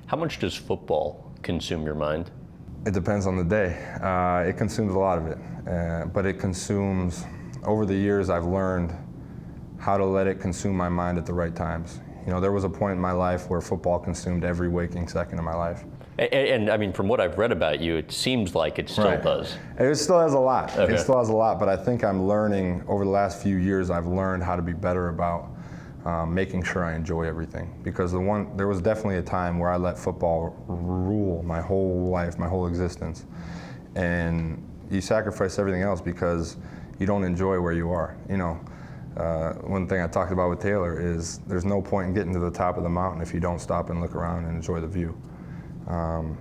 How much does football consume your mind? It depends on the day. It consumes a lot of it, but it consumes, over the years I've learned how to let it consume my mind at the right times. You know, there was a point in my life where football consumed every waking second of my life. And I mean, from what I've read about you, it seems like it still does. It still has a lot. Okay. It still has a lot, but I think I'm learning, over the last few years, I've learned how to be better about making sure I enjoy everything. Because there was definitely a time where I let football rule my whole life, my whole existence. And you sacrifice everything else because you don't enjoy where you are. You know, one thing I talked about with Taylor is there's no point in getting to the top of the mountain if you don't stop and look around and enjoy the view.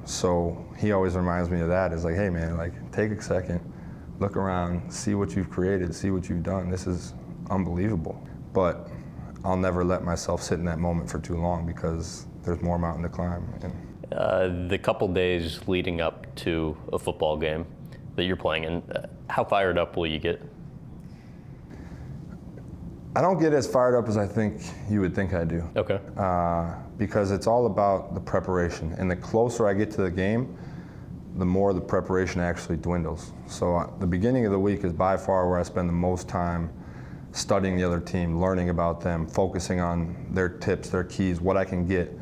So he always reminds me of that. It's like, hey man, like take a second, look around, see what you've created, see what you've done. This is unbelievable. But I'll never let myself sit in that moment for too long because there's more mountain to climb. The couple days leading up to a football game that you're playing in, how fired up will you get? I don't get as fired up as I think you would think I do. Okay. Because it's all about the preparation. And the closer I get to the game, the more the preparation actually dwindles. So the beginning of the week is by far where I spend the most time studying the other team, learning about them, focusing on their tips, their keys, what I can get.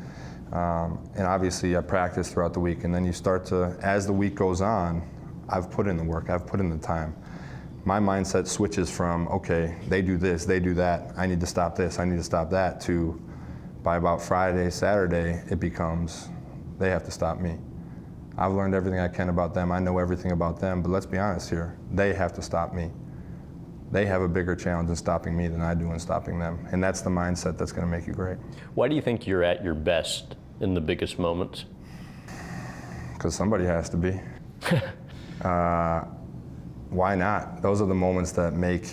And obviously I practice throughout the week. And then you start to, as the week goes on, I've put in the work, I've put in the time. My mindset switches from, okay, they do this, they do that, I need to stop this, I need to stop that, to by about Friday, Saturday, it becomes, they have to stop me. I've learned everything I can about them, I know everything about them, but let's be honest here, they have to stop me. They have a bigger challenge in stopping me than I do in stopping them. And that's the mindset that's gonna make you great. Why do you think you're at your best in the biggest moments? Because somebody has to be. Why not? Those are the moments that make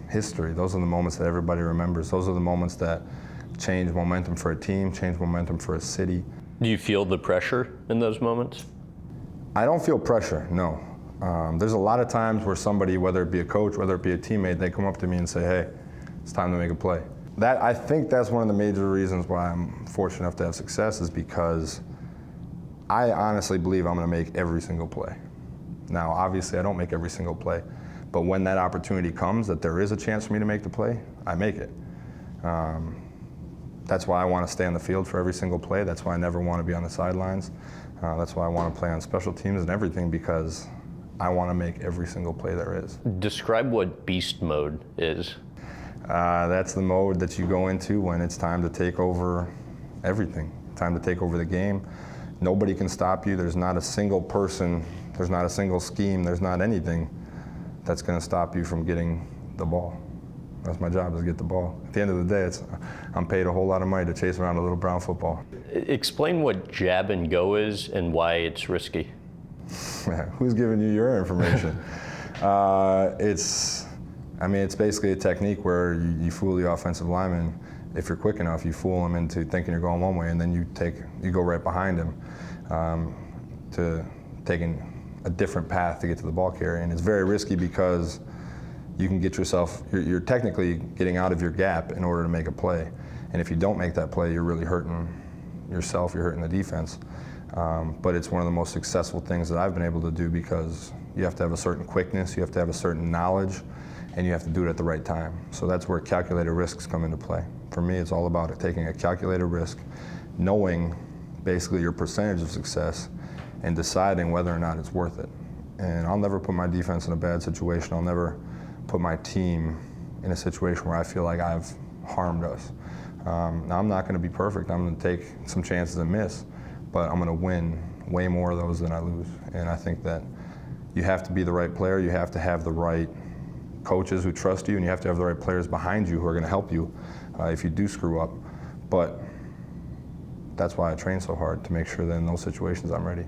history. Those are the moments that everybody remembers. Those are the moments that change momentum for a team, change momentum for a city. Do you feel the pressure in those moments? I don't feel pressure, no. There's a lot of times where somebody, whether it be a coach, whether it be a teammate, they come up to me and say, hey, it's time to make a play. I think that's one of the major reasons why I'm fortunate enough to have success, is because I honestly believe I'm gonna make every single play. Now, obviously I don't make every single play, but when that opportunity comes, that there is a chance for me to make the play, I make it. That's why I want to stay on the field for every single play. That's why I never want to be on the sidelines. That's why I want to play on special teams and everything, because I want to make every single play there is. Describe what beast mode is. That's the mode that you go into when it's time to take over everything, time to take over the game. Nobody can stop you. There's not a single person, there's not a single scheme, there's not anything that's going to stop you from getting the ball. That's my job, is get the ball. At the end of the day, I'm paid a whole lot of money to chase around a little brown football. Explain what jab and go is and why it's risky. Who's giving you your information? It's basically a technique where you fool the offensive lineman. If you're quick enough, you fool him into thinking you're going one way, and then you go right behind him to taking a different path to get to the ball carrier. And it's very risky because you can get yourself, you're technically getting out of your gap in order to make a play. And if you don't make that play, you're really hurting yourself, you're hurting the defense. But it's one of the most successful things that I've been able to do, because you have to have a certain quickness, you have to have a certain knowledge, and you have to do it at the right time. So that's where calculated risks come into play. For me, it's all about taking a calculated risk, knowing basically your percentage of success, and deciding whether or not it's worth it. And I'll never put my defense in a bad situation. I'll never put my team in a situation where I feel like I've harmed us. Now, I'm not going to be perfect. I'm going to take some chances and miss, but I'm going to win way more of those than I lose. And I think that you have to be the right player. You have to have the right coaches who trust you, and you have to have the right players behind you who are going to help you if you do screw up. But that's why I train so hard, to make sure that in those situations I'm ready.